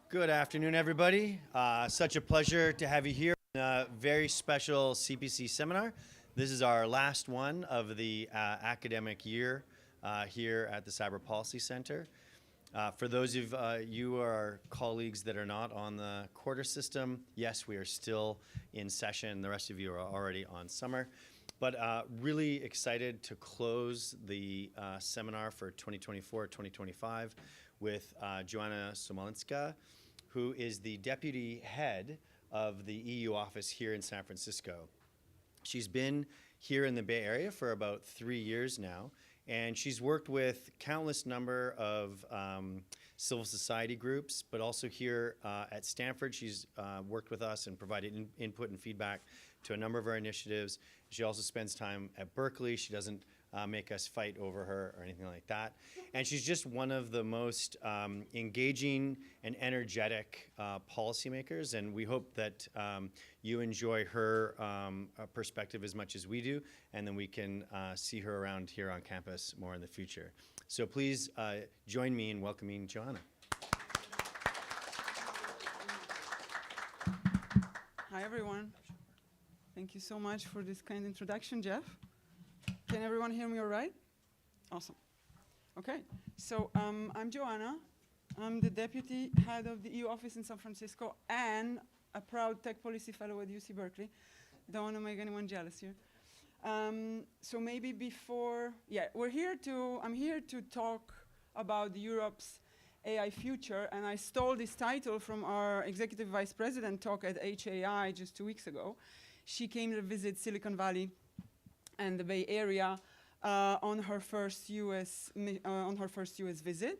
Good afternoon, everybody. Such a pleasure to have you here in a very special CPC seminar. This is our last one of the academic year here at the Cyber Policy Center. For those of you our colleagues that are not on the quarter system, yes, we are still in session. The rest of you are already on summer. But really excited to close the seminar for 2024-2025 with Joanna Smolinska, who is the deputy head of the EU office here in San Francisco. She's been here in the Bay Area for about 3 years now, and she's worked with countless number of civil society groups, but also here at Stanford, she's worked with us and provided input and feedback to a number of our initiatives. She also spends time at Berkeley. She doesn't make us fight over her or anything like that. And she's just one of the most engaging and energetic policymakers, and we hope that you enjoy her perspective as much as we do, and then we can see her around here on campus more in the future. So please join me in welcoming Joanna. Hi, everyone. Thank you so much for this kind introduction, Jeff. Can everyone hear me all right? Awesome. Okay, so I'm Joanna. I'm the deputy head of the EU office in San Francisco and a proud tech policy fellow at UC Berkeley. Don't want to make anyone jealous here. So maybe before, I'm here to talk about Europe's AI future, and I stole this title from our executive vice president talk at HAI just 2 weeks ago. She came to visit Silicon Valley and the Bay Area on her first US visit,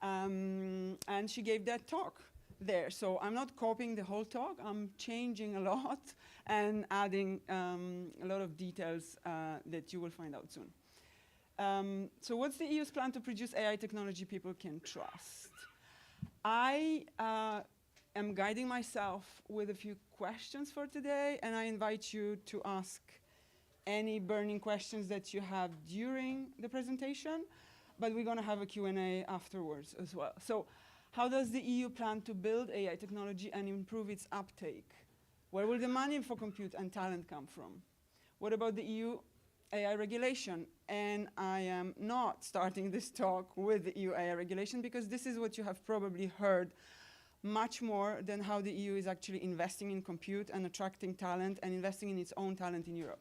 and she gave that talk there. So I'm not copying the whole talk. I'm changing a lot and adding a lot of details that you will find out soon. So what's the EU's plan to produce AI technology people can trust? I am guiding myself with a few questions for today, and I invite you to ask any burning questions that you have during the presentation, but we're going to have a Q&A afterwards as well. So how does the EU plan to build AI technology and improve its uptake? Where will the money for compute and talent come from? What about the EU AI regulation? And I am not starting this talk with the EU AI regulation because this is what you have probably heard much more than how the EU is actually investing in compute and attracting talent and investing in its own talent in Europe.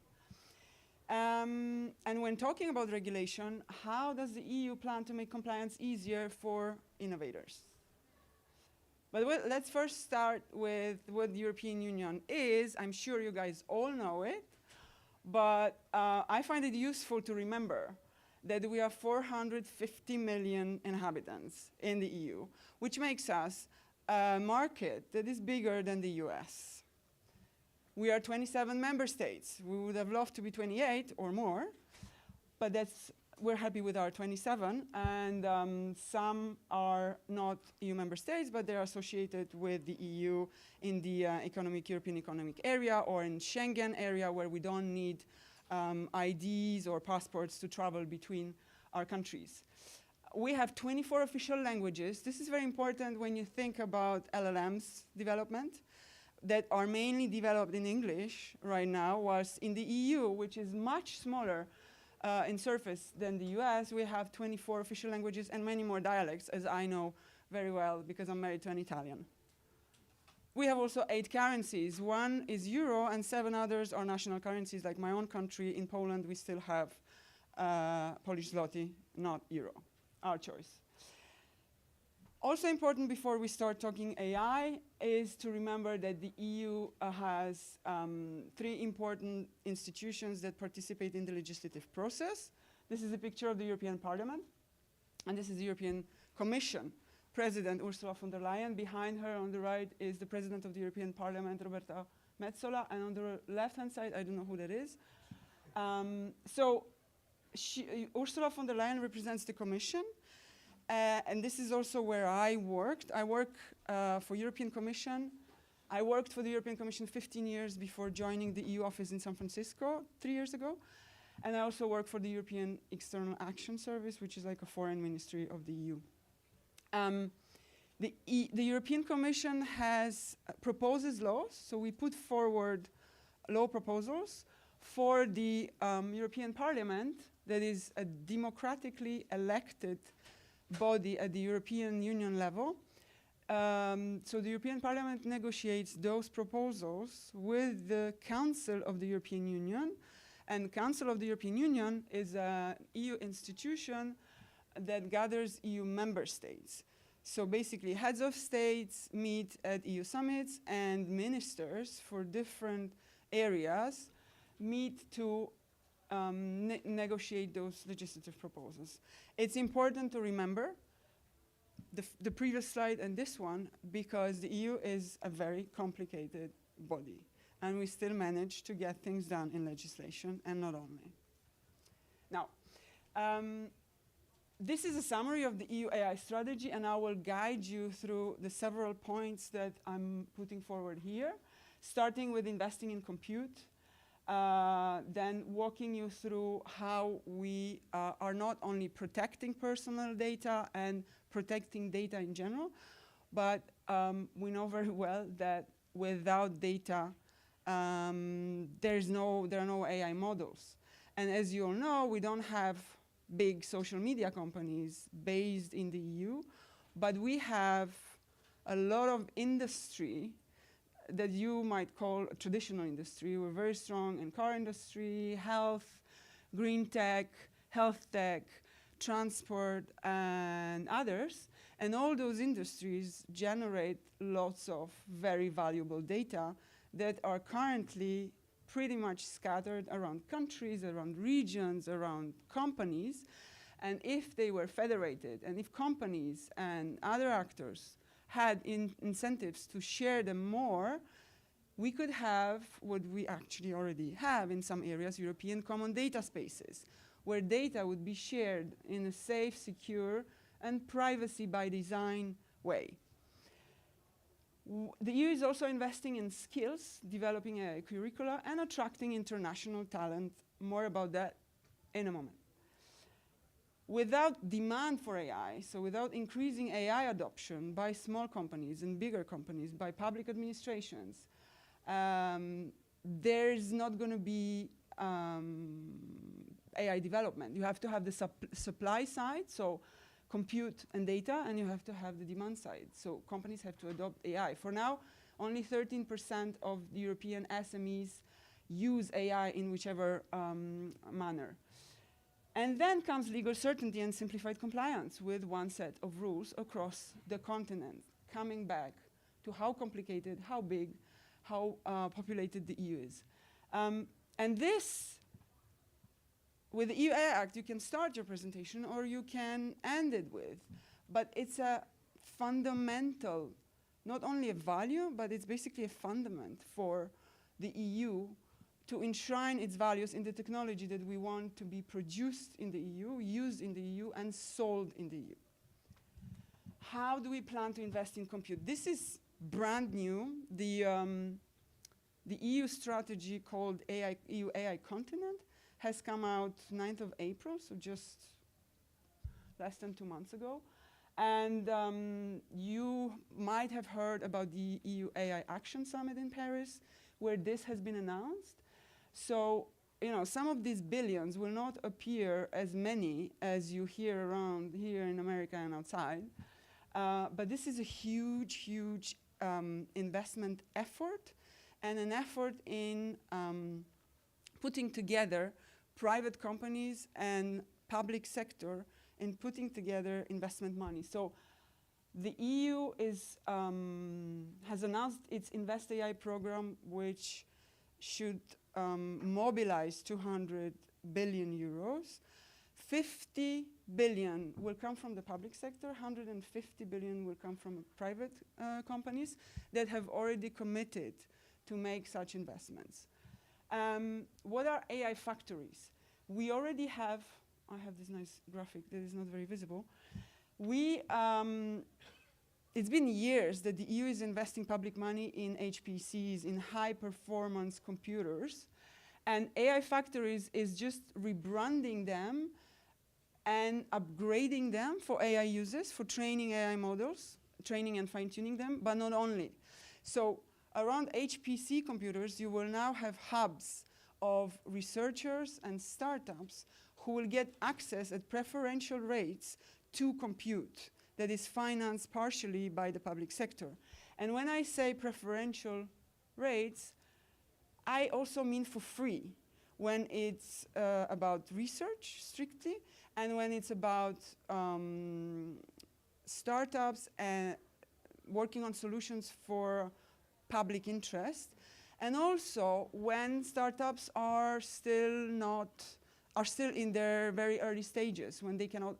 And when talking about regulation, how does the EU plan to make compliance easier for innovators? But let's first start with what the European Union is. I'm sure you guys all know it, but I find it useful to remember that we have 450 million inhabitants in the EU, which makes us a market that is bigger than the US. We are 27 member states. We would have loved to be 28 or more, but we're happy with our 27, and some are not EU member states, but they're associated with the EU in the European Economic Area or in Schengen area, where we don't need IDs or passports to travel between our countries. We have 24 official languages. This is very important when you think about LLMs development that are mainly developed in English right now, whilst in the EU, which is much smaller in surface than the US, we have 24 official languages and many more dialects, as I know very well because I'm married to an Italian. We have also 8 currencies. 1 is euro and 7 others are national currencies, like my own country. In Poland, we still have Polish zloty, not euro, our choice. Also important before we start talking AI is to remember that the EU has 3 important institutions that participate in the legislative process. This is a picture of the European Parliament, and this is the European Commission. President Ursula von der Leyen. Behind her on the right is the President of the European Parliament, Roberta Metsola, and on the left-hand side, I don't know who that is. Ursula von der Leyen represents the Commission. And this is also where I worked. I work for European Commission. I worked for the European Commission 15 years before joining the EU office in San Francisco 3 years ago. And I also work for the European External Action Service, which is like a foreign ministry of the EU. The European Commission proposes laws, so we put forward law proposals for the European Parliament, that is a democratically elected body at the European Union level. So the European Parliament negotiates those proposals with the Council of the European Union, and Council of the European Union is an EU institution that gathers EU member states. So basically, heads of states meet at EU summits, and ministers for different areas meet to negotiate those legislative proposals. It's important to remember the previous slide and this one, because the EU is a very complicated body, and we still manage to get things done in legislation, and not only. Now, this is a summary of the EU AI strategy, and I will guide you through the several points that I'm putting forward here, starting with investing in compute, then walking you through how we are not only protecting personal data and protecting data in general, but we know very well that without data, there are no AI models. And as you all know, we don't have big social media companies based in the EU, but we have a lot of industry that you might call a traditional industry. We're very strong in car industry, health, green tech, health tech, transport, and others. And all those industries generate lots of very valuable data that are currently pretty much scattered around countries, around regions, around companies. And if they were federated, and if companies and other actors had incentives to share them more, we could have what we actually already have in some areas, European common data spaces, where data would be shared in a safe, secure, and privacy by design way. The EU is also investing in skills, developing a curricula, and attracting international talent. More about that in a moment. Without demand for AI, so without increasing AI adoption by small companies and bigger companies, by public administrations, there's not going to be AI development. You have to have the supply side, so compute and data, and you have to have the demand side. So companies have to adopt AI. For now, only 13% of the European SMEs use AI in whichever manner. And then comes legal certainty and simplified compliance with one set of rules across the continent, coming back to how complicated, how big, how populated the EU is. And this, with the EU AI Act, you can start your presentation or you can end it with. But it's a fundamental, not only a value, but it's basically a fundament for the EU to enshrine its values in the technology that we want to be produced in the EU, used in the EU, and sold in the EU. How do we plan to invest in compute? This is brand new. The EU strategy called EU AI Continent has come out 9th of April, so just less than 2 months ago. And you might have heard about the EU AI Action Summit in Paris, where this has been announced. So, some of these billions will not appear as many as you hear around here in America and outside. But this is a huge, huge investment effort, and an effort in putting together private companies and public sector in putting together investment money. So the EU has announced its Invest AI program, which should mobilize 200 billion euros. 50 billion will come from the public sector, 150 billion will come from private companies that have already committed to make such investments. What are AI factories? We already have, I have this nice graphic that is not very visible. It's been years that the EU is investing public money in HPCs, in high-performance computers, and AI factories is just rebranding them and upgrading them for AI uses, for training AI models, training and fine-tuning them, but not only. So around HPC computers, you will now have hubs of researchers and startups who will get access at preferential rates to compute that is financed partially by the public sector. And when I say preferential rates, I also mean for free when it's about research strictly, and when it's about startups and working on solutions for public interest, and also when startups are still in their very early stages, when they cannot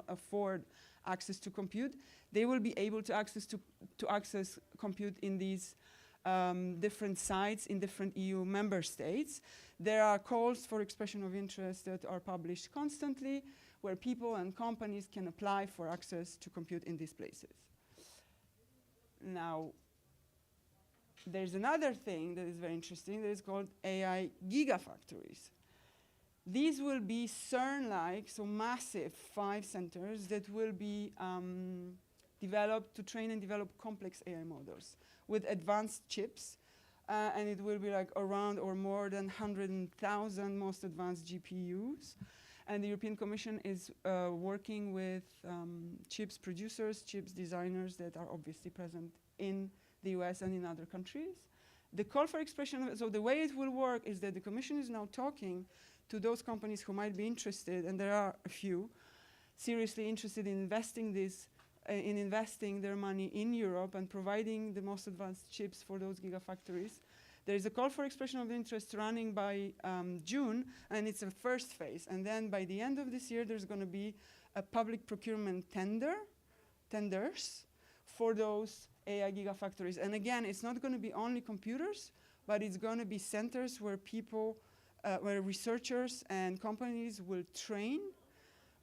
afford access to compute, they will be able to access compute in these different sites in different EU member states. There are calls for expression of interest that are published constantly, where people and companies can apply for access to compute in these places. Now, there's another thing that is very interesting that is called AI gigafactories. These will be CERN-like, so massive 5 centers that will be developed to train and develop complex AI models with advanced chips. And it will be like around or more than 100,000 most advanced GPUs. And the European Commission is working with chips producers, chips designers that are obviously present in the US and in other countries. The call for expression, so the way it will work is that the Commission is now talking to those companies who might be interested, and there are a few, seriously interested in investing their money in Europe and providing the most advanced chips for those gigafactories. There is a call for expression of interest running by June, and it's a first phase. And then by the end of this year, there's going to be a public procurement tenders for those AI gigafactories. And again, it's not going to be only computers, but it's going to be centers where where researchers and companies will train,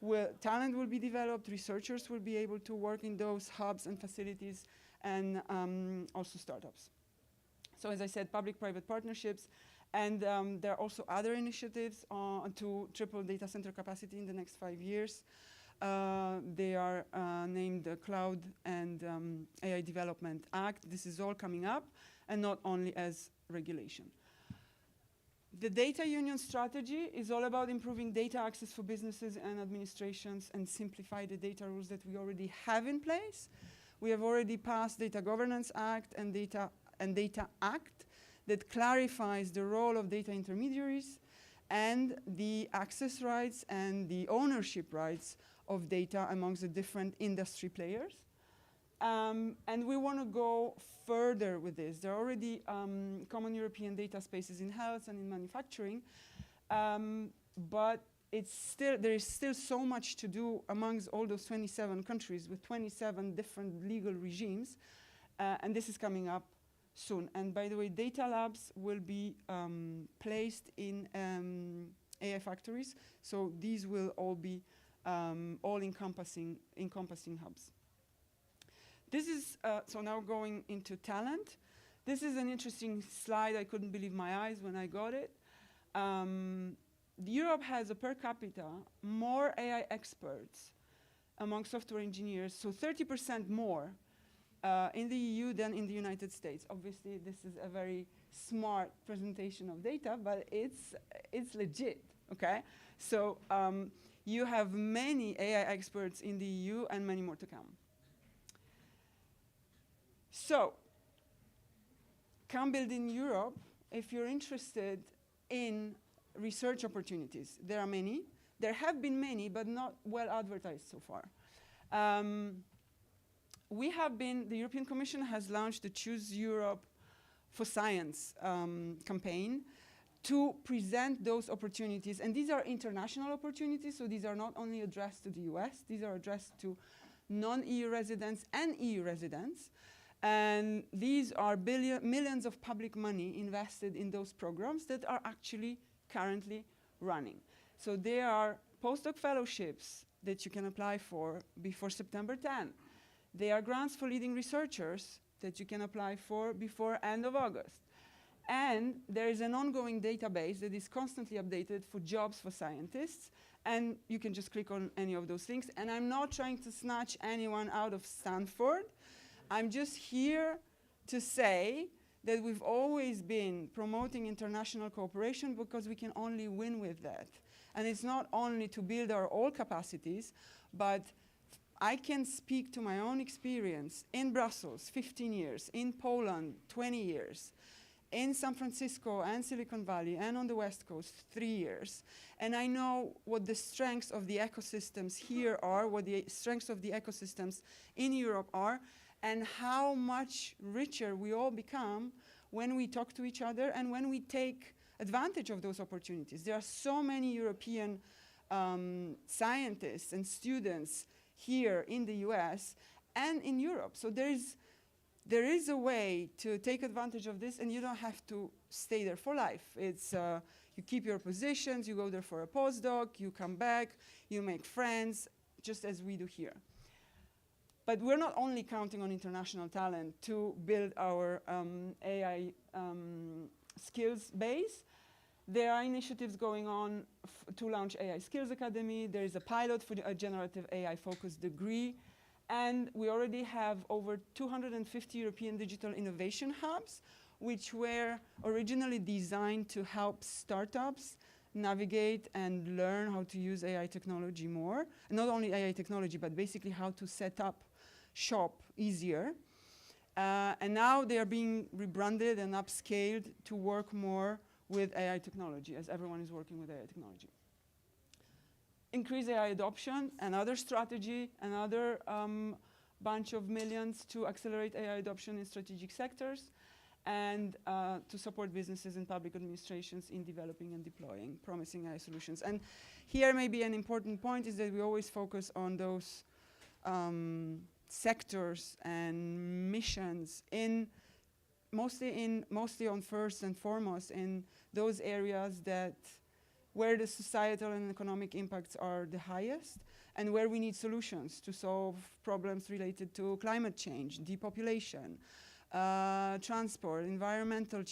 where talent will be developed, researchers will be able to work in those hubs and facilities, and also startups. So as I said, public-private partnerships, and there are also other initiatives to triple data center capacity in the next 5 years. They are named the Cloud and AI Development Act. This is all coming up, and not only as regulation. The data union strategy is all about improving data access for businesses and administrations and simplify the data rules that we already have in place. We have already passed Data Governance Act and Data Act that clarifies the role of data intermediaries and the access rights and the ownership rights of data amongst the different industry players. And we want to go further with this. There are already common European data spaces in health and in manufacturing, but there is still so much to do amongst all those 27 countries with 27 different legal regimes, and this is coming up soon. And by the way, data labs will be placed in AI factories, so these will all be all-encompassing hubs. This is, so now going into talent. This is an interesting slide. I couldn't believe my eyes when I got it. Europe has a per capita more AI experts among software engineers, so 30% more in the EU than in the United States. Obviously, this is a very smart presentation of data, but it's legit, okay? So you have many AI experts in the EU and many more to come. So, come build in Europe if you're interested in research opportunities. There are many. There have been many, but not well advertised so far. The European Commission has launched the Choose Europe for Science campaign to present those opportunities. And these are international opportunities, so these are not only addressed to the US, these are addressed to non-EU residents and EU residents. And these are millions of public money invested in those programs that are actually currently running. So there are postdoc fellowships that you can apply for before September 10. There are grants for leading researchers that you can apply for before end of August. And there is an ongoing database that is constantly updated for jobs for scientists. And you can just click on any of those things. And I'm not trying to snatch anyone out of Stanford. I'm just here to say that we've always been promoting international cooperation because we can only win with that. And it's not only to build our own capacities, but I can speak to my own experience in Brussels, 15 years, in Poland, 20 years, in San Francisco and Silicon Valley and on the West Coast, 3 years. And I know what the strengths of the ecosystems here are, what the strengths of the ecosystems in Europe are, and how much richer we all become when we talk to each other and when we take advantage of those opportunities. There are so many European scientists and students here in the US and in Europe. So there is a way to take advantage of this, and you don't have to stay there for life. It's you keep your positions, you go there for a postdoc, you come back, you make friends, just as we do here. But we're not only counting on international talent to build our AI skills base. There are initiatives going on to launch AI Skills Academy. There is a pilot for a generative AI focused degree. And we already have over 250 European digital innovation hubs, which were originally designed to help startups navigate and learn how to use AI technology more. Not only AI technology, but basically how to set up shop easier. And now they are being rebranded and upscaled to work more with AI technology, as everyone is working with AI technology. Increase AI adoption, another strategy, another bunch of millions to accelerate AI adoption in strategic sectors, and to support businesses and public administrations in developing and deploying promising AI solutions. And here maybe an important point is that we always focus on those sectors and missions mostly on first and foremost in those areas where the societal and economic impacts are the highest, and where we need solutions to solve problems related to climate change, depopulation, transport, environmental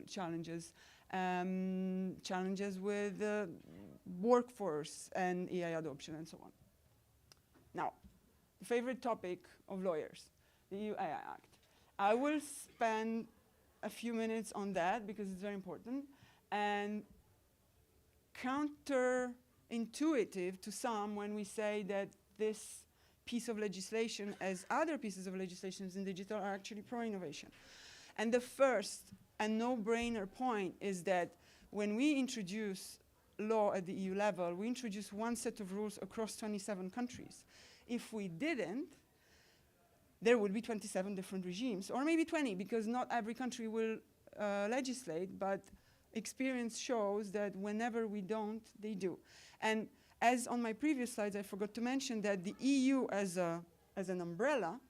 challenges, challenges with workforce and AI adoption, and so on. Now, the favorite topic of lawyers, the EU AI Act. I will spend a few minutes on that because it's very important, and counterintuitive to some when we say that this piece of legislation, as other pieces of legislation in digital, are actually pro-innovation. And the first and no-brainer point is that when we introduce law at the EU level, we introduce one set of rules across 27 countries. If we didn't, there would be 27 different regimes, or maybe 20, because not every country will legislate, but experience shows that whenever we don't, they do. And as on my previous slides, I forgot to mention that the EU as an umbrella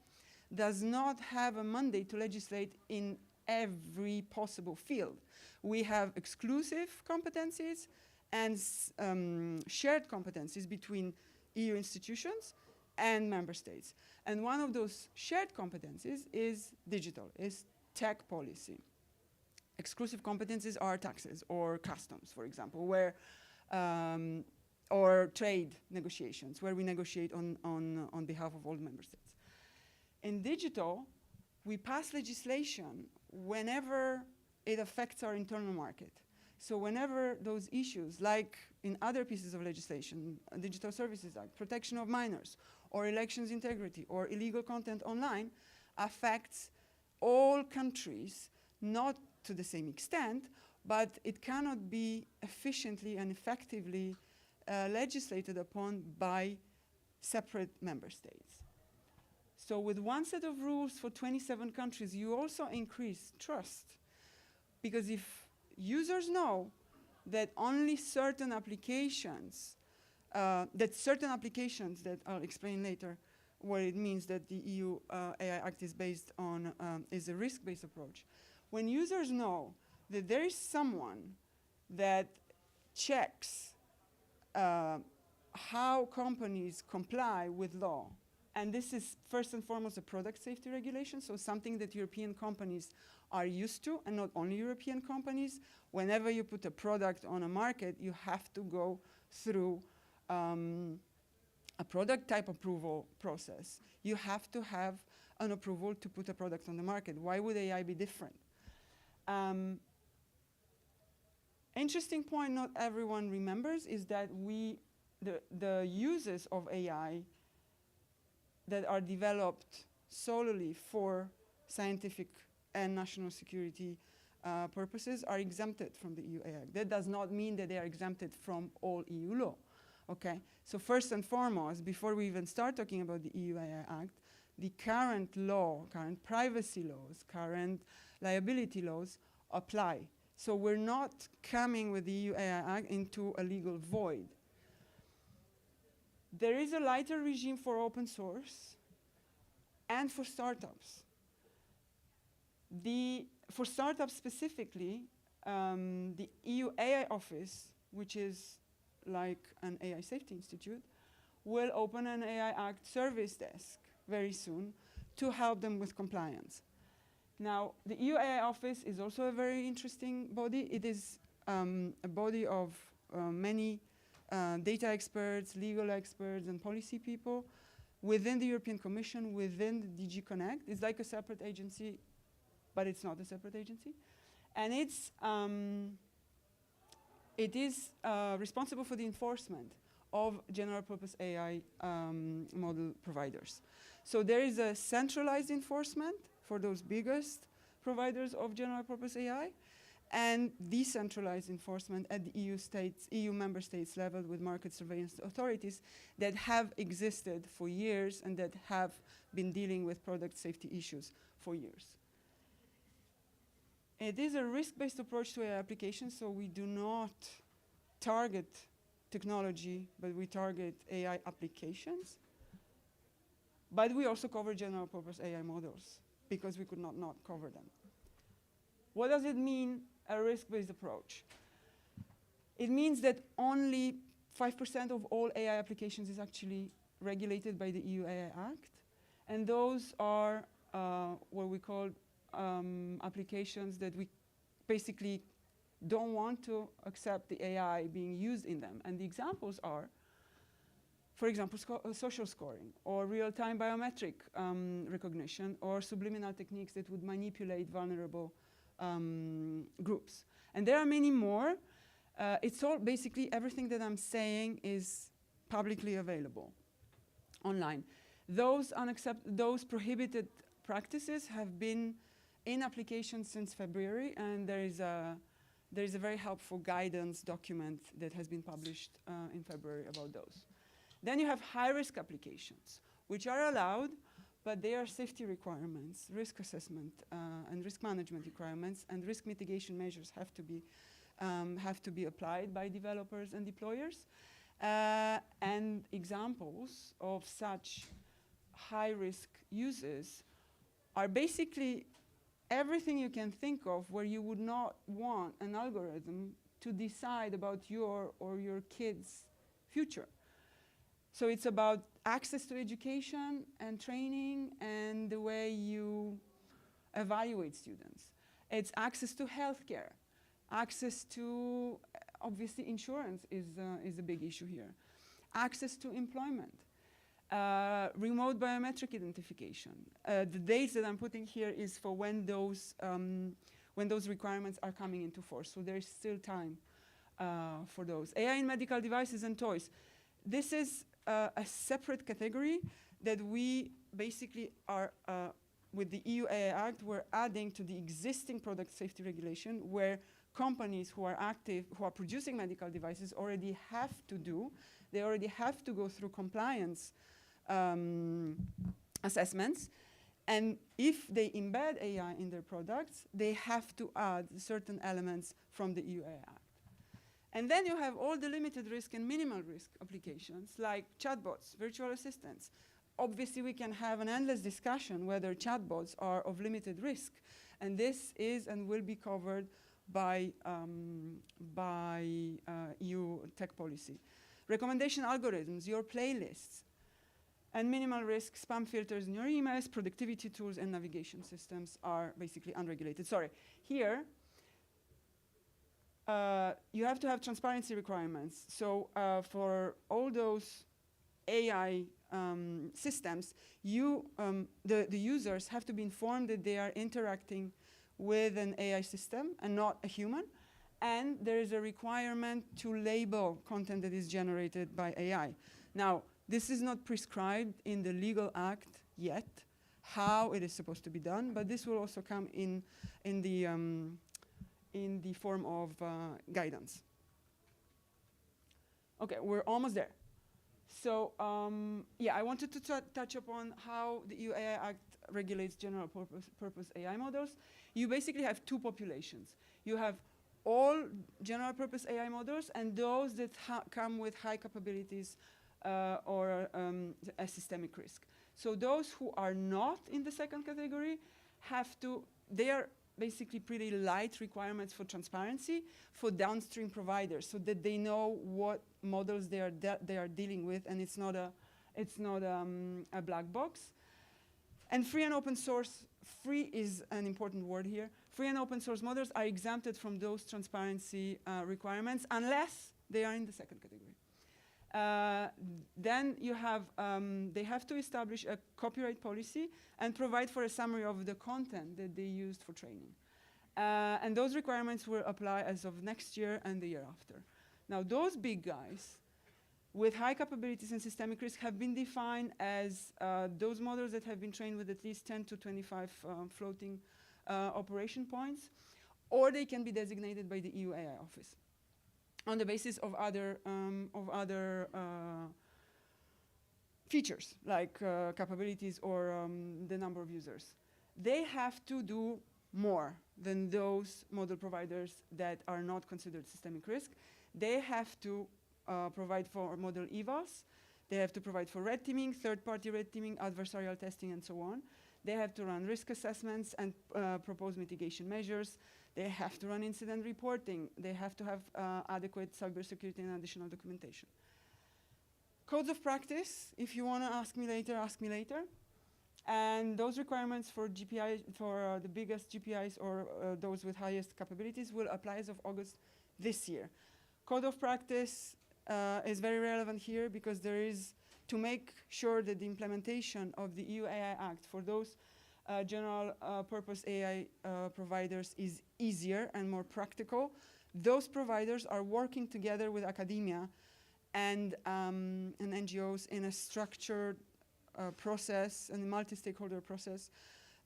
does not have a mandate to legislate in every possible field. We have exclusive competencies and shared competencies between EU institutions and member states. And one of those shared competencies is digital, is tech policy. Exclusive competencies are taxes or customs, for example, where, or trade negotiations, where we negotiate on behalf of all member states. In digital, we pass legislation whenever it affects our internal market. So whenever those issues, like in other pieces of legislation, Digital Services Act, protection of minors, or elections integrity, or illegal content online, affects all countries, not to the same extent, but it cannot be efficiently and effectively legislated upon by separate member states. So with one set of rules for 27 countries, you also increase trust. Because if users know that only certain applications, that I'll explain later what it means that the EU AI Act is based on, is a risk-based approach. When users know that there is someone that checks how companies comply with law, and this is first and foremost a product safety regulation, so something that European companies are used to, and not only European companies. Whenever you put a product on a market, you have to go through a product type approval process. You have to have an approval to put a product on the market. Why would AI be different? Interesting point not everyone remembers is that the uses of AI that are developed solely for scientific and national security purposes are exempted from the EU AI Act. That does not mean that they are exempted from all EU law. Okay, so first and foremost, before we even start talking about the EU AI Act, the current law, current privacy laws, current liability laws apply. So we're not coming with the EU AI Act into a legal void. There is a lighter regime for open source and for startups. For startups specifically, the EU AI Office, which is like an AI Safety Institute, will open an AI Act service desk very soon to help them with compliance. Now, the EU AI Office is also a very interesting body. It is a body of many data experts, legal experts, and policy people within the European Commission, within the DG Connect. It's like a separate agency, but it's not a separate agency. And it is responsible for the enforcement of general purpose AI model providers. So there is a centralized enforcement for those biggest providers of general purpose AI, and decentralized enforcement at the EU member states level with market surveillance authorities that have existed for years and that have been dealing with product safety issues for years. It is a risk-based approach to AI applications, so we do not target technology, but we target AI applications. But we also cover general purpose AI models because we could not cover them. What does it mean, a risk-based approach? It means that only 5% of all AI applications is actually regulated by the EU AI Act. And those are what we call applications that we basically don't want to accept the AI being used in them. And the examples are, for example, social scoring, or real-time biometric recognition, or subliminal techniques that would manipulate vulnerable groups. And there are many more. It's all basically everything that I'm saying is publicly available online. Those prohibited practices have been in application since February, and there is a very helpful guidance document that has been published in February about those. Then you have high-risk applications, which are allowed, but they are safety requirements, risk assessment, and risk management requirements, and risk mitigation measures have to be applied by developers and deployers. And examples of such high-risk uses are basically everything you can think of where you would not want an algorithm to decide about your or your kid's future. So it's about access to education and training and the way you evaluate students. It's access to healthcare. Access to, obviously, insurance is a big issue here. Access to employment. Remote biometric identification. The dates that I'm putting here is for when those requirements are coming into force. So there's still time for those. AI in medical devices and toys. This is a separate category that we basically are, with the EU AI Act, we're adding to the existing product safety regulation where companies who are active, who are producing medical devices already have to do. They already have to go through compliance assessments. And if they embed AI in their products, they have to add certain elements from the EU AI Act. And then you have all the limited risk and minimal risk applications like chatbots, virtual assistants. Obviously, we can have an endless discussion whether chatbots are of limited risk. And this is and will be covered by EU tech policy. Recommendation algorithms, your playlists. And minimal risk spam filters in your emails, productivity tools, and navigation systems are basically unregulated. Sorry, here you have to have transparency requirements. So for all those AI systems, the users have to be informed that they are interacting with an AI system and not a human. And there is a requirement to label content that is generated by AI. Now, this is not prescribed in the legal act yet, how it is supposed to be done, but this will also come in the form of guidance. Okay, we're almost there. So yeah, I wanted to touch upon how the EU AI Act regulates general purpose AI models. You basically have two populations. You have all general purpose AI models and those that come with high capabilities or a systemic risk. So those who are not in the second category they are basically pretty light requirements for transparency for downstream providers so that they know what models they are dealing with, and it's not a black box. And free and open source, free is an important word here. Free and open source models are exempted from those transparency requirements unless they are in the second category. Then you have, they have to establish a copyright policy and provide for a summary of the content that they used for training. And those requirements will apply as of next year and the year after. Now, those big guys with high capabilities and systemic risk have been defined as those models that have been trained with at least 10 to 25 floating operation points, or they can be designated by the EU AI office on the basis of other features, like capabilities or the number of users. They have to do more than those model providers that are not considered systemic risk. They have to provide for model evals. They have to provide for red teaming, third-party red teaming, adversarial testing, and so on. They have to run risk assessments and propose mitigation measures. They have to run incident reporting. They have to have adequate cybersecurity and additional documentation. Codes of practice, if you want to ask me later. And those requirements for GPI, for the biggest GPIs or those with highest capabilities will apply as of August this year. Code of practice is very relevant here because there is to make sure that the implementation of the EU AI Act for those general purpose AI providers is easier and more practical. Those providers are working together with academia and NGOs in a structured process and a multi-stakeholder process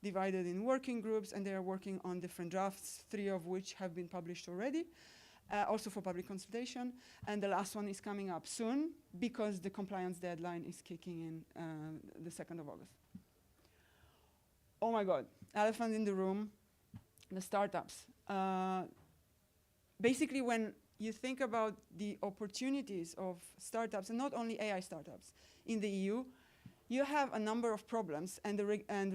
divided in working groups, and they are working on different drafts, 3 of which have been published already, also for public consultation. And the last one is coming up soon because the compliance deadline is kicking in the 2nd of August. Oh my God, elephant in the room, the startups. Basically, when you think about the opportunities of startups, and not only AI startups, in the EU, you have a number of problems, and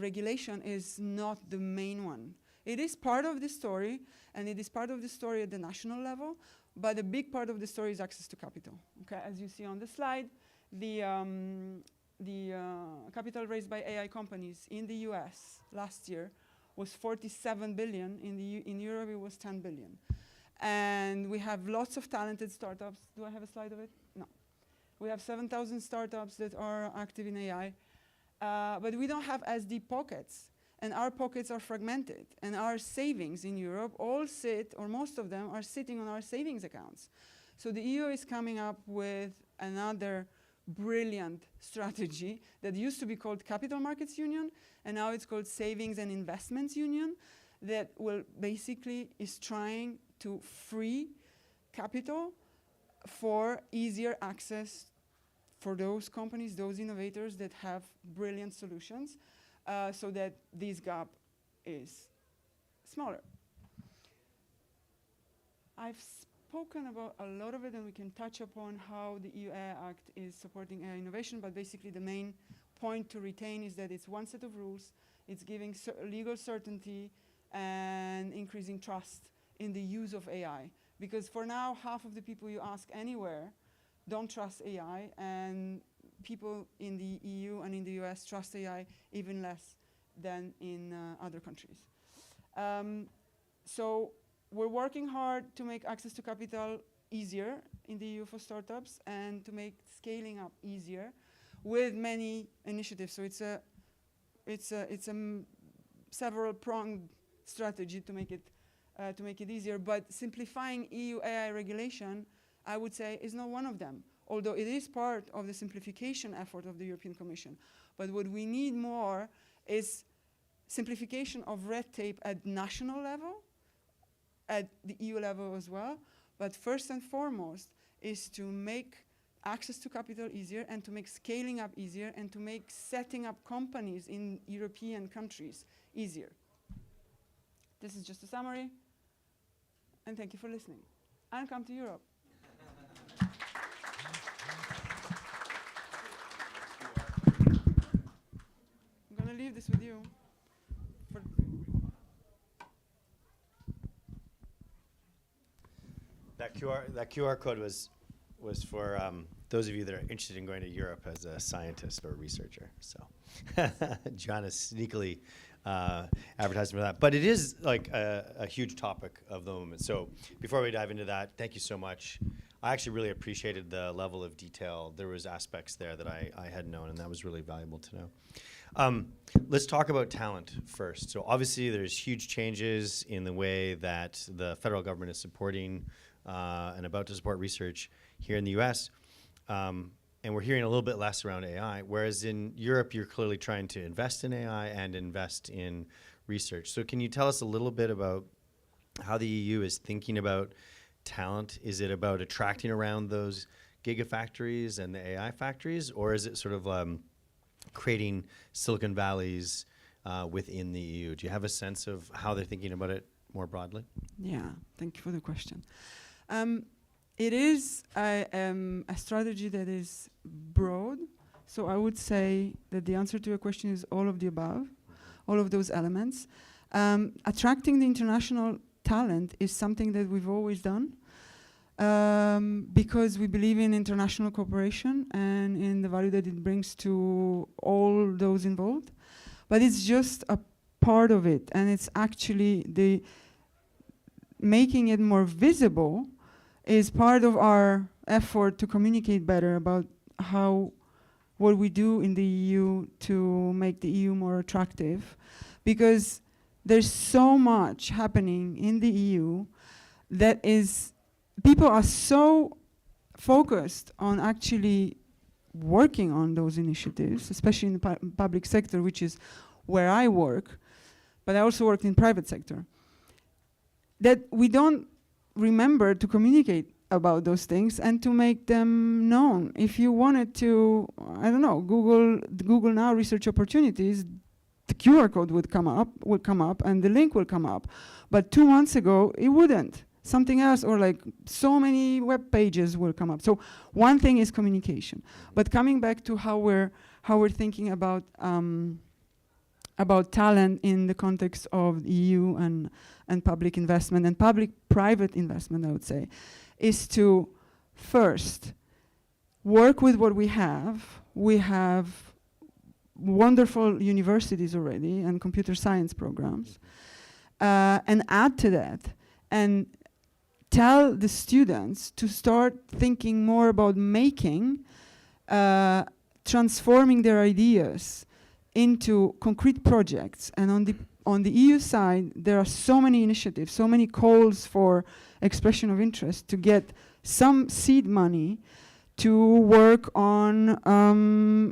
regulation is not the main one. It is part of the story, and it is part of the story at the national level, but a big part of the story is access to capital. Okay, as you see on the slide, the capital raised by AI companies in the US last year was 47 billion. In Europe, it was 10 billion. And we have lots of talented startups. Do I have a slide of it? No. We have 7,000 startups that are active in AI, but we don't have as deep pockets. And our pockets are fragmented. And our savings in Europe all sit, or most of them, are sitting on our savings accounts. So the EU is coming up with another brilliant strategy that used to be called Capital Markets Union, and now it's called Savings and Investments Union, that will basically is trying to free capital for easier access for those companies, those innovators that have brilliant solutions, so that this gap is smaller. I've spoken about a lot of it, and we can touch upon how the EU AI Act is supporting AI innovation, but basically the main point to retain is that it's one set of rules, it's giving legal certainty and increasing trust in the use of AI. Because for now, half of the people you ask anywhere don't trust AI, and people in the EU and in the US trust AI even less than in other countries. So we're working hard to make access to capital easier in the EU for startups and to make scaling up easier with many initiatives. So it's a several-pronged strategy to make it easier. But simplifying EU AI regulation, I would say, is not one of them, although it is part of the simplification effort of the European Commission. But what we need more is simplification of red tape at national level, at the EU level as well. But first and foremost is to make access to capital easier and to make scaling up easier and to make setting up companies in European countries easier. This is just a summary. And thank you for listening. And come to Europe. I'm going to leave this with you. That QR code was for those of you that are interested in going to Europe as a scientist or researcher. So Joanna sneakily advertising for that. But it is like a huge topic of the moment. So before we dive into that, thank you so much. I actually really appreciated the level of detail. There was aspects there that I hadn't known, and that was really valuable to know. Let's talk about talent first. So obviously there's huge changes in the way that the federal government is supporting and about to support research here in the US. And we're hearing a little bit less around AI, whereas in Europe, you're clearly trying to invest in AI and invest in research. So can you tell us a little bit about how the EU is thinking about talent? Is it about attracting around those giga-factories and the AI factories, or is it sort of creating Silicon Valleys within the EU? Do you have a sense of how they're thinking about it more broadly? Yeah, thank you for the question. It is a strategy that is broad. So I would say that the answer to your question is all of the above, all of those elements. Attracting the international talent is something that we've always done because we believe in international cooperation and in the value that it brings to all those involved. But it's just a part of it, and it's actually the making it more visible is part of our effort to communicate better about what we do in the EU to make the EU more attractive, because there's so much happening in the EU that is, people are so focused on actually working on those initiatives, especially in the public sector, which is where I work, but I also work in private sector, that we don't remember to communicate about those things and to make them known. If you wanted to, I don't know, Google now research opportunities, the QR code would come up and the link will come up. But 2 months ago, it wouldn't. Something else, or like so many web pages will come up. So one thing is communication. But coming back to how we're thinking about talent in the context of the EU and public investment and public-private investment, I would say, is to first work with what we have. We have wonderful universities already and computer science programs, and add to that and tell the students to start thinking more about transforming their ideas into concrete projects. And on the EU side, there are so many initiatives, so many calls for expression of interest to get some seed money to work on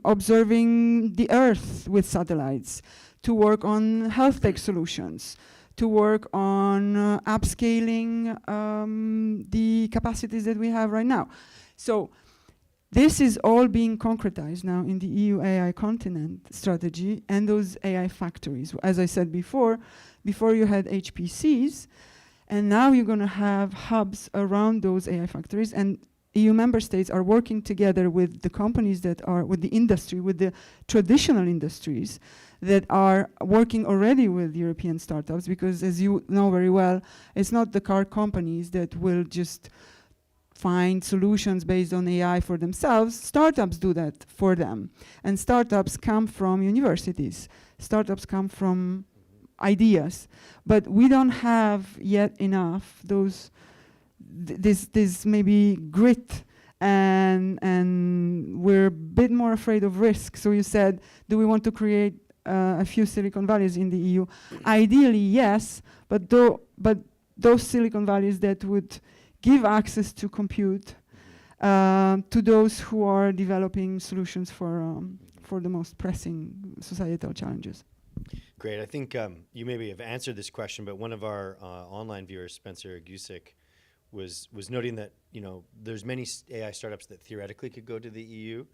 observing the Earth with satellites, to work on health tech solutions, to work on upscaling the capacities that we have right now. So this is all being concretized now in the EU AI continent strategy and those AI factories. As I said before you had HPCs, and now you're going to have hubs around those AI factories, and EU member states are working together with the companies that are, with the industry, with the traditional industries that are working already with European startups, because as you know very well, it's not the car companies that will just find solutions based on AI for themselves. Startups do that for them. And startups come from universities. Startups come from ideas. But we don't have yet enough this maybe grit, and we're a bit more afraid of risk. So you said, do we want to create a few Silicon Valleys in the EU? Ideally, yes, but those Silicon Valleys that would give access to compute to those who are developing solutions for the most pressing societal challenges. Great. I think you maybe have answered this question, but one of our online viewers, Spencer Gusick, was noting that there's many AI startups that theoretically could go to the EU,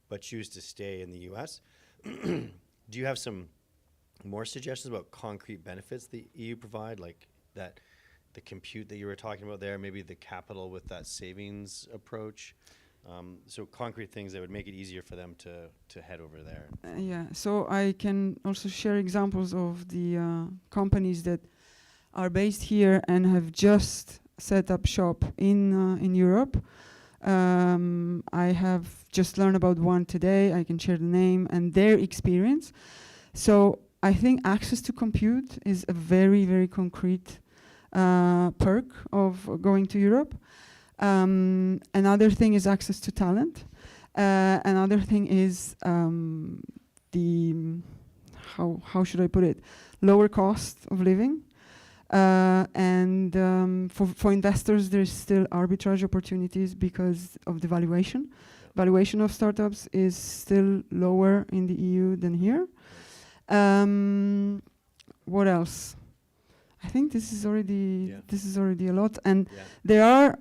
but choose to stay in the US. Do you have some more suggestions about concrete benefits the EU provide, like that the compute that you were talking about there, maybe the capital with that savings approach? So concrete things that would make it easier for them to head over there. Yeah, so I can also share examples of the companies that are based here and have just set up shop in Europe. I have just learned about one today. I can share the name and their experience. So I think access to compute is a very, very concrete perk of going to Europe. Another thing is access to talent. Another thing is the, how should I put it, lower cost of living. And for investors, there's still arbitrage opportunities because of the valuation. Valuation of startups is still lower in the EU than here. What else? I think this is already a lot, and there are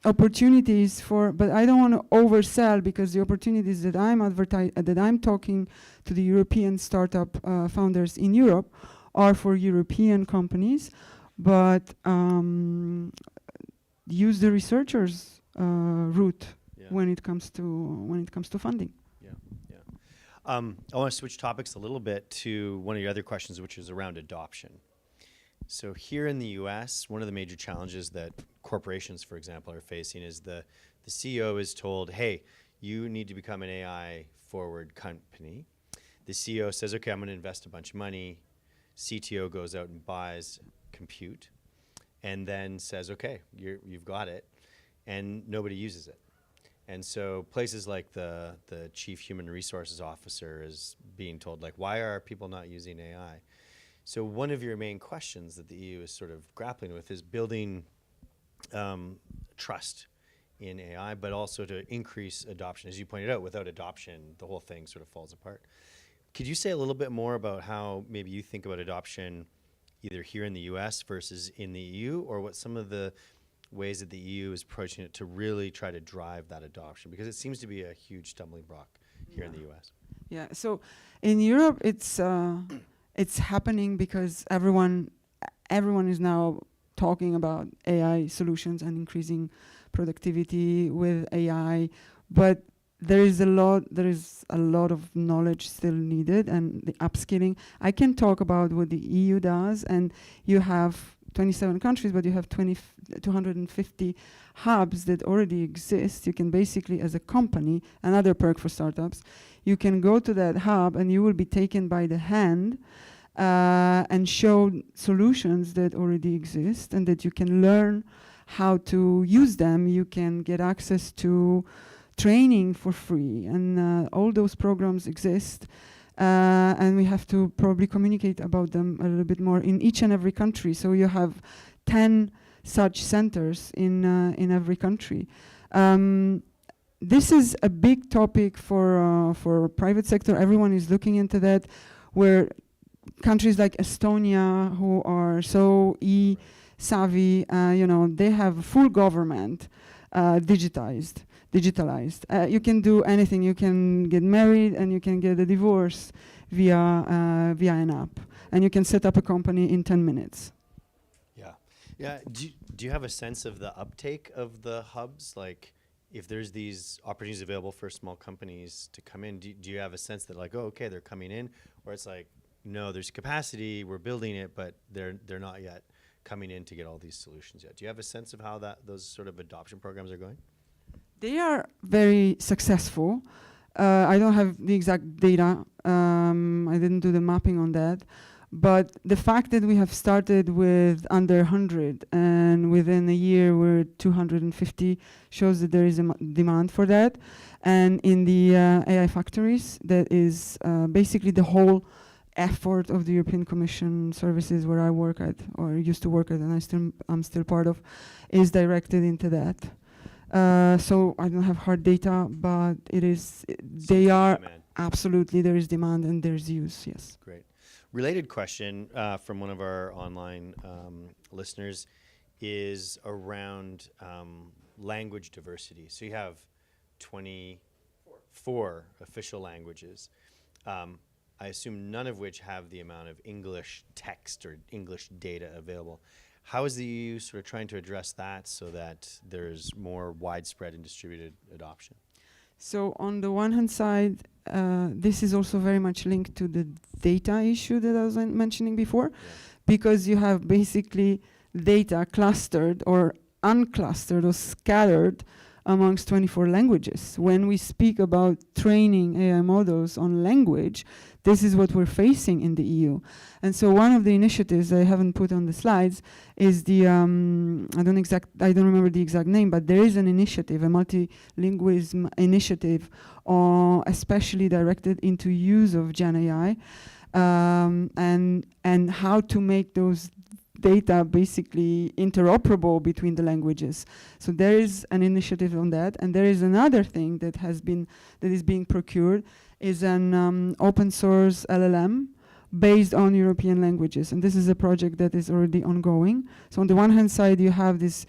opportunities but I don't want to oversell, because the opportunities that I'm talking to the European startup founders in Europe are for European companies, but use the researchers route when it comes to funding. I want to switch topics a little bit to one of your other questions, which is around adoption. So here in the US, one of the major challenges that corporations, for example, are facing is the CEO is told, hey, you need to become an AI forward company. The CEO says, okay, I'm going to invest a bunch of money. CTO goes out and buys compute and then says, okay, you've got it, and nobody uses it. And so places like the chief human resources officer is being told, like, why are people not using AI? So one of your main questions that the EU is sort of grappling with is building trust in AI, but also to increase adoption. As you pointed out, without adoption, the whole thing sort of falls apart. Could you say a little bit more about how maybe you think about adoption either here in the US versus in the EU, or what some of the ways that the EU is approaching it to really try to drive that adoption? Because it seems to be a huge stumbling block here in the US. Yeah, so in Europe, it's happening because everyone is now talking about AI solutions and increasing productivity with AI, but there is a lot of knowledge still needed, and the upskilling. I can talk about what the EU does, and you have 27 countries, but you have 250 hubs that already exist. You can basically, as a company, another perk for startups, you can go to that hub and you will be taken by the hand and show solutions that already exist and that you can learn how to use them. You can get access to training for free, and all those programs exist. And we have to probably communicate about them a little bit more in each and every country. So you have 10 such centers in every country. This is a big topic for private sector. Everyone is looking into that, where countries like Estonia, who are so savvy, they have full government digitalized. You can do anything. You can get married and you can get a divorce via an app, and you can set up a company in 10 minutes. Yeah. Do you have a sense of the uptake of the hubs? Like, if there's these opportunities available for small companies to come in, do you have a sense that, like, oh, okay, they're coming in, or it's like, no, there's capacity, we're building it, but they're not yet coming in to get all these solutions yet. Do you have a sense of how those sort of adoption programs are going? They are very successful. I don't have the exact data. I didn't do the mapping on that. But the fact that we have started with under 100 and within a year we're 250 shows that there is a demand for that. And in the AI factories, that is basically the whole effort of the European Commission services where I work at, or used to work at, and I'm still part of, is directed into that. So I don't have hard data, but it is, they are, demand. Absolutely, there is demand and there's use, yes. Great. Related question from one of our online listeners is around language diversity. So you have 24 official languages. I assume none of which have the amount of English text or English data available. How is the EU sort of trying to address that so that there's more widespread and distributed adoption? So on the one hand side, this is also very much linked to the data issue that I was mentioning before, because you have basically data clustered or unclustered or scattered amongst 24 languages. When we speak about training AI models on language, this is what we're facing in the EU. And so one of the initiatives I haven't put on the slides is the, I don't remember the exact name, but there is an initiative, a multilingualism initiative, especially directed into use of Gen AI, and how to make those data basically interoperable between the languages. So there is an initiative on that, and there is another thing that is being procured, is an open source LLM based on European languages, and this is a project that is already ongoing. So on the one hand side, you have this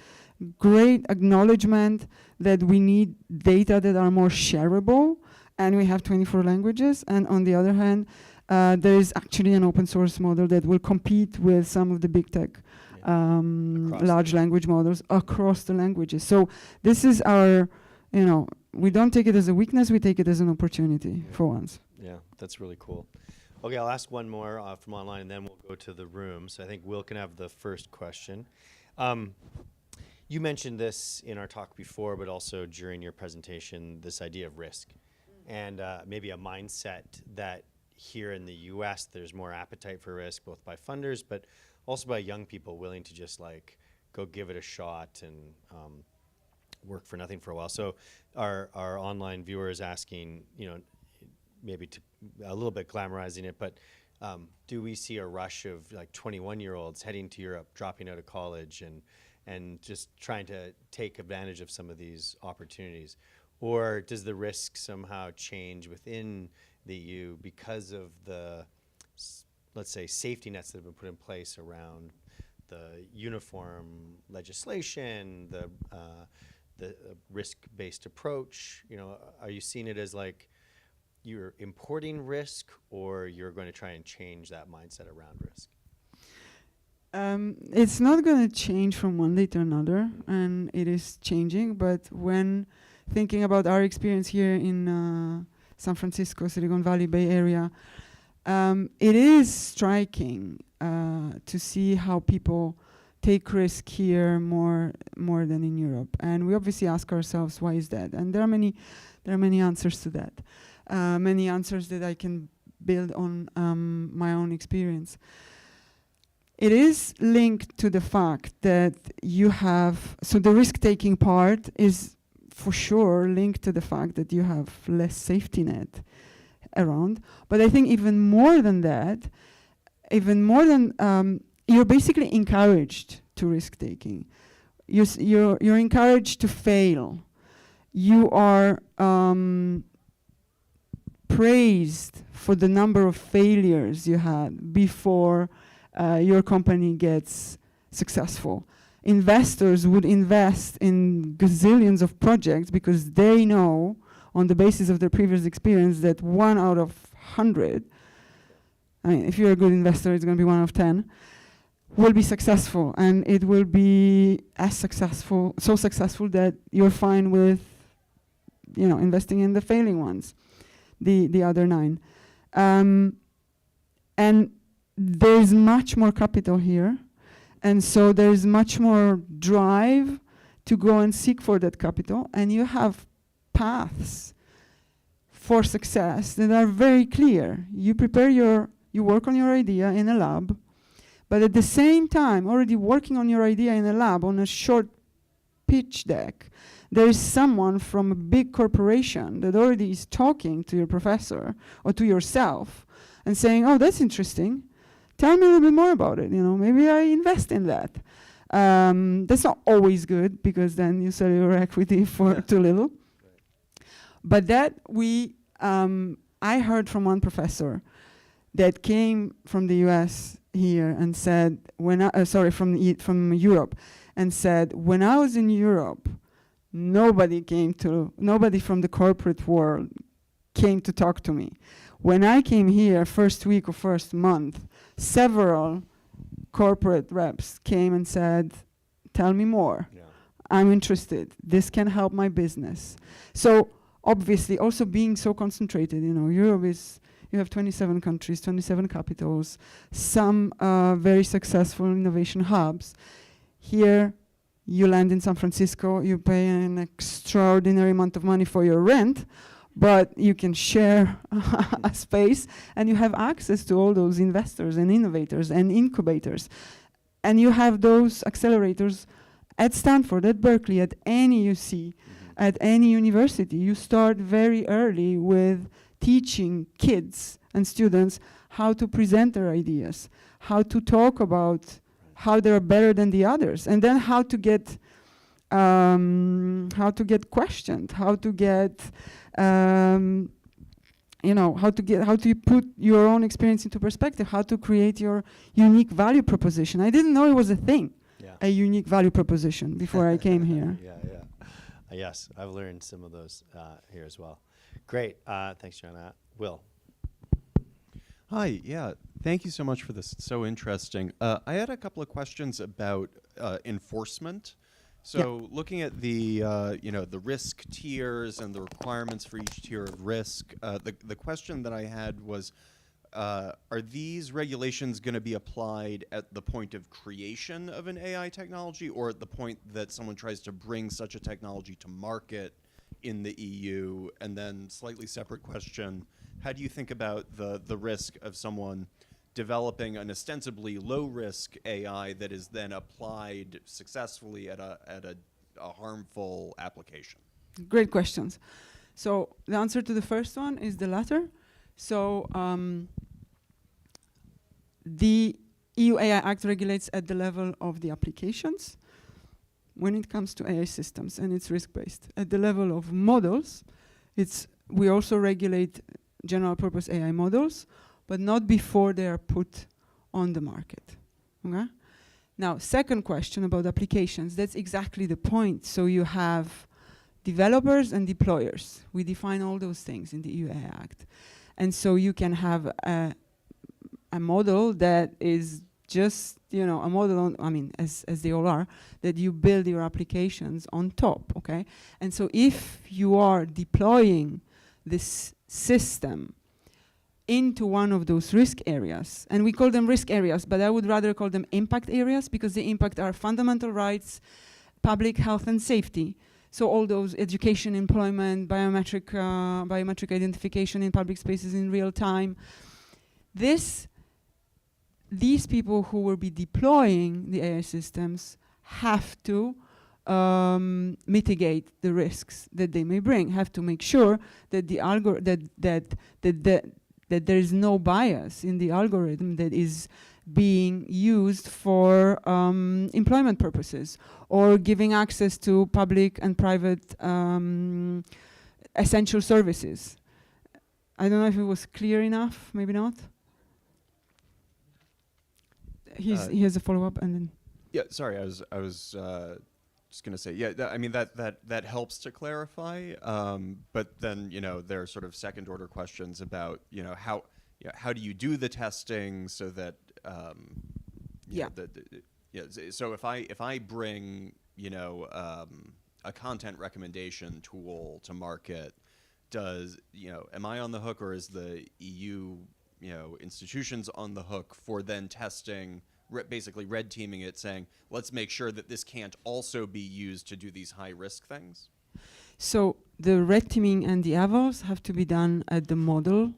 great acknowledgement that we need data that are more shareable, and we have 24 languages, and on the other hand, there is actually an open source model that will compete with some of the big tech large language models across the languages. So this is our, we don't take it as a weakness, we take it as an opportunity for once. Yeah, that's really cool. Okay, I'll ask one more from online, and then we'll go to the room. So I think Will can have the first question. You mentioned this in our talk before, but also during your presentation, this idea of risk and maybe a mindset that here in the US, there's more appetite for risk, both by funders, but also by young people willing to just like go give it a shot and work for nothing for a while. So our online viewer is asking, maybe to a little bit glamorizing it, but do we see a rush of like 21-year-olds heading to Europe, dropping out of college and just trying to take advantage of some of these opportunities? Or does the risk somehow change within the EU because of the, let's say, safety nets that have been put in place around the uniform legislation, the risk-based approach? Are you seeing it as like you're importing risk, or you're going to try and change that mindset around risk? It's not going to change from one day to another, and it is changing. But when thinking about our experience here in San Francisco, Silicon Valley, Bay Area, it is striking to see how people take risk here more than in Europe. And we obviously ask ourselves, why is that? And there are many answers to that. Many answers that I can build on my own experience. It is linked to the fact that you have, so the risk-taking part is for sure linked to the fact that you have less safety net around. But I think even more than that, you're basically encouraged to risk-taking. You're encouraged to fail. You are praised for the number of failures you had before your company gets successful. Investors would invest in gazillions of projects because they know, on the basis of their previous experience, that 1 out of 100, I mean, if you're a good investor, it's going to be 1 out of 10, will be successful, and it will be as successful, so successful that you're fine with, investing in the failing ones, the other 9. And there's much more capital here, And so there's much more drive to go and seek for that capital, and you have paths for success that are very clear. You work on your idea in a lab, but at the same time, already working on your idea in a lab on a short pitch deck, there is someone from a big corporation that already is talking to your professor or to yourself and saying, oh, that's interesting. Tell me a little bit more about it. Maybe I invest in that. That's not always good, because then you sell your equity for too little. Right. But that I heard from one professor that came from the US here and said, from Europe, and said, when I was in Europe, nobody from the corporate world came to talk to me. When I came here, first week or first month, several corporate reps came and said, tell me more. Yeah. I'm interested. This can help my business. So obviously, also being so concentrated, Europe is, you have 27 countries, 27 capitals, some very successful innovation hubs. Here, you land in San Francisco, you pay an extraordinary amount of money for your rent, but you can share a space, and you have access to all those investors and innovators and incubators. And you have those accelerators at Stanford, at Berkeley, at any UC, at any university. You start very early with teaching kids and students how to present their ideas, how to talk about how they're better than the others, and then how to get questioned, how to put your own experience into perspective, how to create your unique value proposition. I didn't know it was a thing, a unique value proposition, before I came here. Yes, I've learned some of those here as well. Great, thanks, Joanna. Will. Hi, thank you so much for this. It's so interesting. I had a couple of questions about enforcement. So looking at the the risk tiers and the requirements for each tier of risk, the question that I had was, are these regulations going to be applied at the point of creation of an AI technology, or at the point that someone tries to bring such a technology to market in the EU? And then slightly separate question, how do you think about the risk of someone developing an ostensibly low-risk AI that is then applied successfully at a harmful application? Great questions. So the answer to the first one is the latter. So the EU AI Act regulates at the level of the applications when it comes to AI systems, and it's risk-based. At the level of models, we also regulate general-purpose AI models, but not before they are put on the market. Okay? Now, second question about applications. That's exactly the point. So you have developers and deployers. We define all those things in the EU AI Act. And so you can have a model that is just, a model as they all are, that you build your applications on top, okay? And so if you are deploying this system into one of those risk areas, and we call them risk areas, but I would rather call them impact areas, because they impact our fundamental rights, public health and safety. So all those education, employment, biometric identification in public spaces in real time. These people who will be deploying the AI systems have to mitigate the risks that they may bring, have to make sure that that there is no bias in the algorithm that is being used for employment purposes, or giving access to public and private essential services. I don't know if it was clear enough, maybe not. He has a follow-up, and then. Yeah, sorry, I was just going to say, that helps to clarify. But then, there are sort of second-order questions about, how do you do the testing so that, so if I bring, a content recommendation tool to market, am I on the hook, or is the EU, institutions on the hook for then testing basically red teaming it, saying, let's make sure that this can't also be used to do these high risk things? So the red teaming and the evals have to be done at the model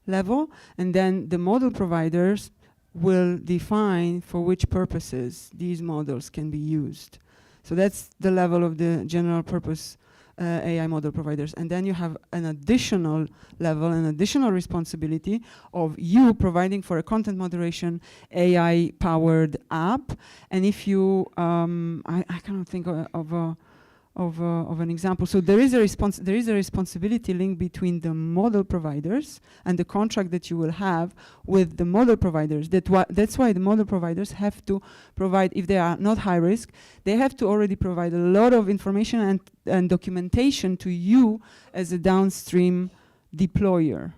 level, and then the model providers will define for which purposes these models can be used. So that's the level of the general purpose AI model providers. And then you have an additional level, an additional responsibility of you providing for a content moderation AI powered app. And if you, I cannot think of an example. So there is a responsibility link between the model providers and the contract that you will have with the model providers. That's why the model providers have to provide, if they are not high risk, they have to already provide a lot of information and documentation to you as a downstream deployer.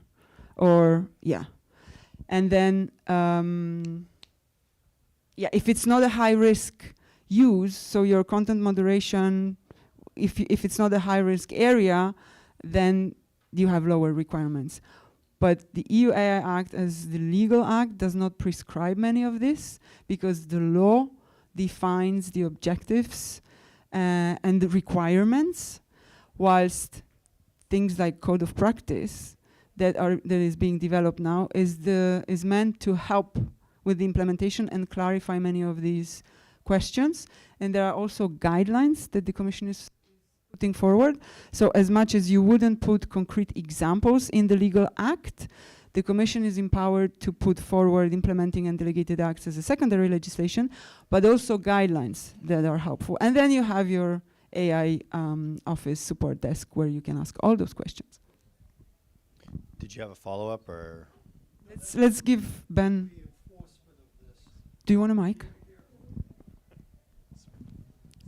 And then, if it's not a high risk use, so your content moderation, if it's not a high-risk area, then you have lower requirements. But the EU AI Act, as the legal act, does not prescribe many of this, because the law defines the objectives and the requirements, whilst things like code of practice that is being developed now is meant to help with the implementation and clarify many of these questions. And there are also guidelines that the Commission is putting forward. So as much as you wouldn't put concrete examples in the legal act, the Commission is empowered to put forward implementing and delegated acts as a secondary legislation, but also guidelines that are helpful. And then you have your AI office support desk where you can ask all those questions. Did you have a follow-up, or? Let's give Ben. Do you want a mic?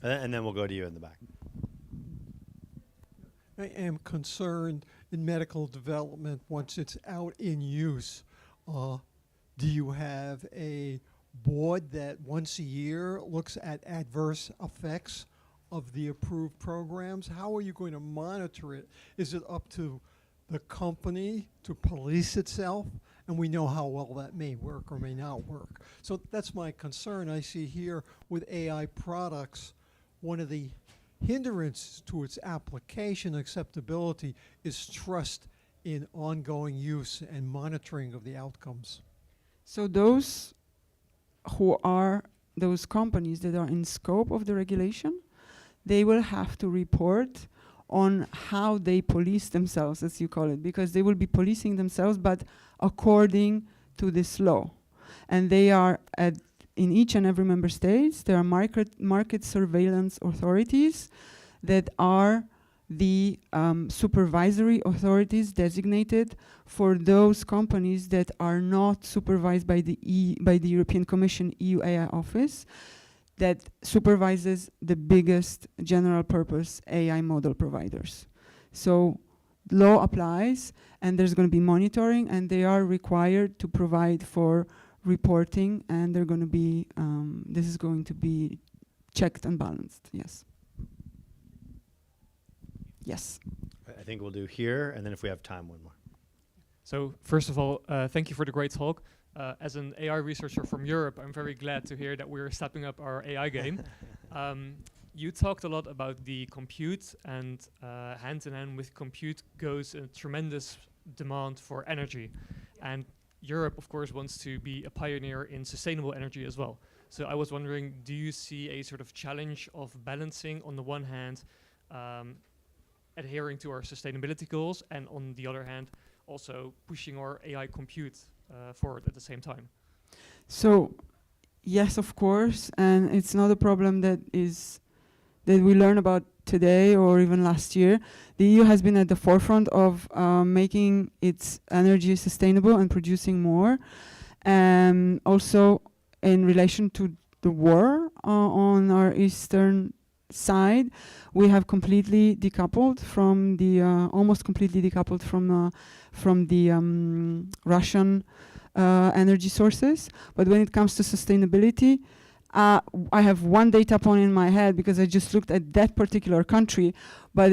And then we'll go to you in the back. I am concerned in medical development once it's out in use. Do you have a board that once a year looks at adverse effects of the approved programs? How are you going to monitor it? Is it up to the company to police itself? And we know how well that may work or may not work. So that's my concern. I see here with AI products, one of the hindrances to its application acceptability is trust in ongoing use and monitoring of the outcomes. So those companies that are in scope of the regulation, they will have to report on how they police themselves, as you call it, because they will be policing themselves, but according to this law. And they are in each and every member states, there are market surveillance authorities that are the supervisory authorities designated for those companies that are not supervised by the European Commission EU AI office, that supervises the biggest general purpose AI model providers. So law applies, and there's going to be monitoring, and they are required to provide for reporting, and they're going to be, this is going to be checked and balanced, yes. Yes. I think we'll do here, and then if we have time, one more. So first of all, thank you for the great talk. As an AI researcher from Europe, I'm very glad to hear that we're stepping up our AI game. You talked a lot about the compute, and hand in hand with compute goes a tremendous demand for energy. And Europe, of course, wants to be a pioneer in sustainable energy as well. So I was wondering, do you see a sort of challenge of balancing, on the one hand, adhering to our sustainability goals, and on the other hand, also pushing our AI compute forward at the same time? So, yes, of course, and it's not a problem that we learn about today or even last year. The EU has been at the forefront of making its energy sustainable and producing more. Also, in relation to the war on our eastern side, we have completely decoupled from the almost completely decoupled from the Russian energy sources. But when it comes to sustainability, I have one data point in my head because I just looked at that particular country. But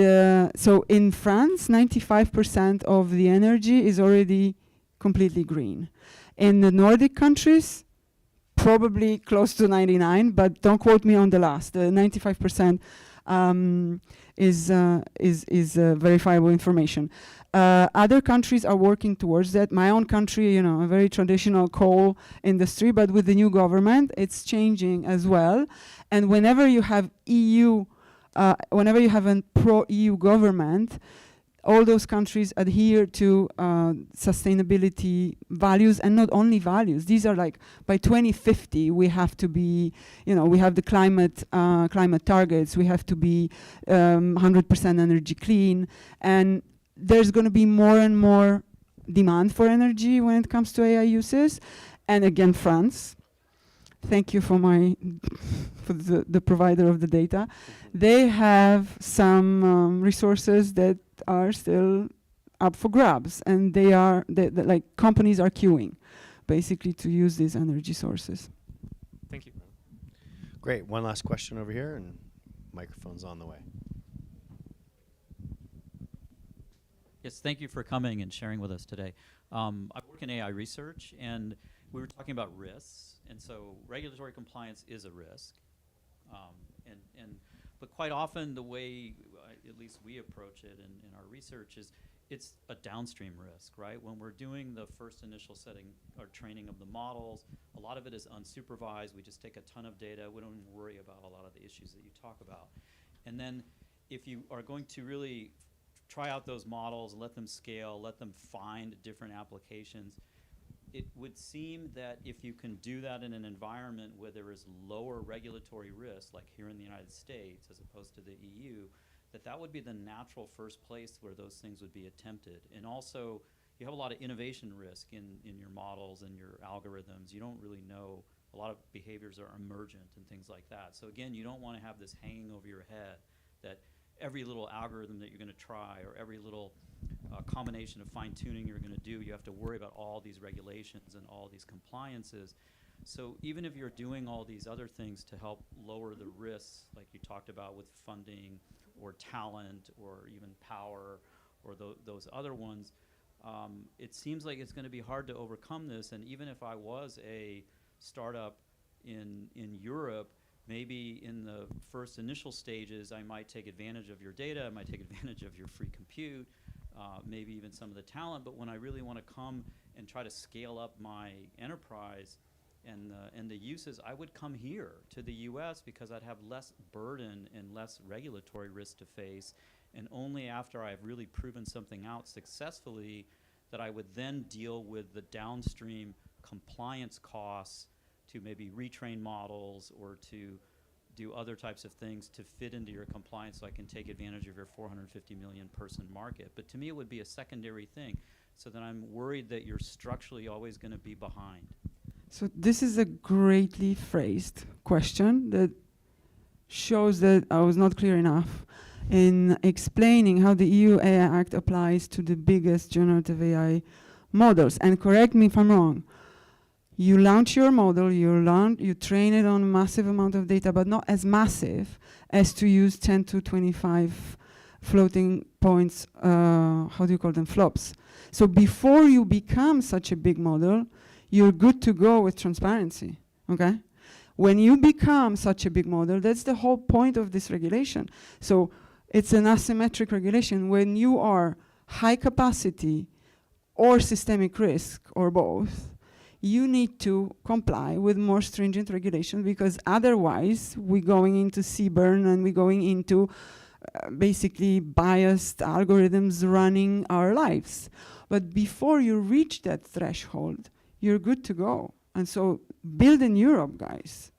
so in France, 95% of the energy is already completely green. In the Nordic countries, probably close to 99, but don't quote me on the last. The 95% is verifiable information. Other countries are working towards that. My own country, you know, a very traditional coal industry, but with the new government, it's changing as well. And whenever you have whenever you have a pro-EU government, all those countries adhere to sustainability values, and not only values. These are like, by 2050, we have to be, you know, we have the climate targets, we have to be 100% energy clean, and there's going to be more and more demand for energy when it comes to AI uses. And again, France, thank you for the provider of the data. They have some resources that are still up for grabs, and like companies are queuing basically to use these energy sources. Thank you. Great. One last question over here, and microphone's on the way. Yes, thank you for coming and sharing with us today. I work in AI research, and we were talking about risks, and so regulatory compliance is a risk. But quite often the way, at least we approach it in our research, is it's a downstream risk, right? When we're doing the first initial setting or training of the models, a lot of it is unsupervised. We just take a ton of data. We don't even worry about a lot of the issues that you talk about. And then if you are going to really try out those models, let them scale, let them find different applications, it would seem that if you can do that in an environment where there is lower regulatory risk, like here in the United States as opposed to the EU, that would be the natural first place where those things would be attempted. And also, you have a lot of innovation risk in your models and your algorithms. You don't really know, a lot of behaviors are emergent and things like that. So again, you don't want to have this hanging over your head that every little algorithm that you're going to try or every little combination of fine-tuning you're going to do, you have to worry about all these regulations and all these compliances. So even if you're doing all these other things to help lower the risks, like you talked about with funding or talent or even power or those other ones, it seems like it's going to be hard to overcome this. And even if I was a startup in Europe, maybe in the first initial stages, I might take advantage of your data, I might take advantage of your free compute, maybe even some of the talent. But when I really want to come and try to scale up my enterprise and the uses, I would come here to the US because I'd have less burden and less regulatory risk to face. And only after I've really proven something out successfully that I would then deal with the downstream compliance costs to maybe retrain models or to do other types of things to fit into your compliance so I can take advantage of your 450 million person market. But to me, it would be a secondary thing, so that I'm worried that you're structurally always going to be behind. So this is a greatly phrased question that shows that I was not clear enough in explaining how the EU AI Act applies to the biggest generative AI models. And correct me if I'm wrong. You launch your model, you train it on a massive amount of data, but not as massive as to use 10 to 25 floating points, how do you call them, flops. So before you become such a big model, you're good to go with transparency, okay? When you become such a big model, that's the whole point of this regulation. So it's an asymmetric regulation. When you are high capacity or systemic risk or both, you need to comply with more stringent regulation, because otherwise we're going into CBRN and we're going into basically biased algorithms running our lives. But before you reach that threshold, you're good to go. And so build in Europe, guys.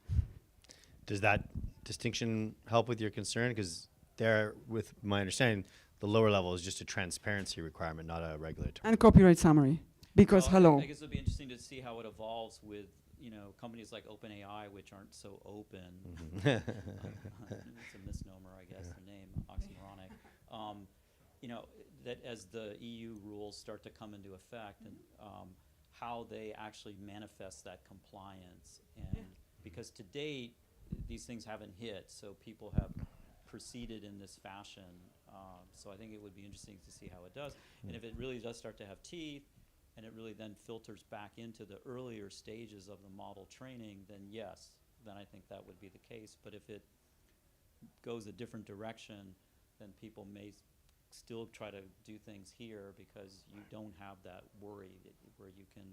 Does that distinction help with your concern? Because there, with my understanding, the lower level is just a transparency requirement, not a regulatory. And copyright summary. Because, Well, hello. I guess it'll be interesting to see how it evolves with, companies like OpenAI, which aren't so open. It's a misnomer, I guess, the name, oxymoronic. That as the EU rules start to come into effect, and how they actually manifest that compliance. And because to date, these things haven't hit, so people have proceeded in this fashion. So I think it would be interesting to see how it does. And if it really does start to have teeth, and it really then filters back into the earlier stages of the model training, then yes, then I think that would be the case. But if it goes a different direction, then people may still try to do things here because you don't have that worry where you can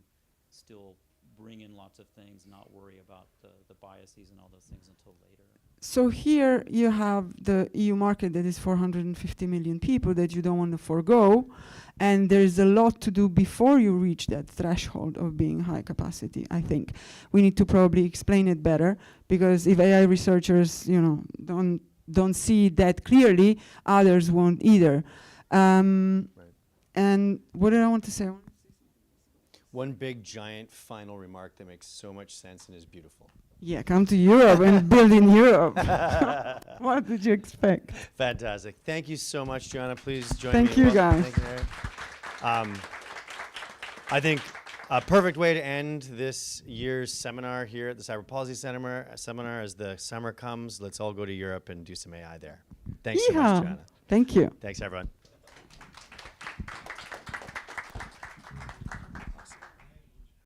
still bring in lots of things, not worry about the biases and all those things until later. So here you have the EU market that is 450 million people that you don't want to forego, and there's a lot to do before you reach that threshold of being high capacity. I think we need to probably explain it better, because if AI researchers, don't see that clearly, others won't either. And what did I want to say? One big, giant final remark that makes so much sense and is beautiful. Yeah, come to Europe and build in Europe. What did you expect? Fantastic. Thank you so much, Joanna. Please join Thank me. you, Welcome. guys. Thank you, Mary. I think a perfect way to end this year's seminar here at the Cyber Policy Seminar as the summer comes. Let's all go to Europe and do some AI there. Thanks so much, Yeehaw. Joanna. Thank you. Thanks, everyone.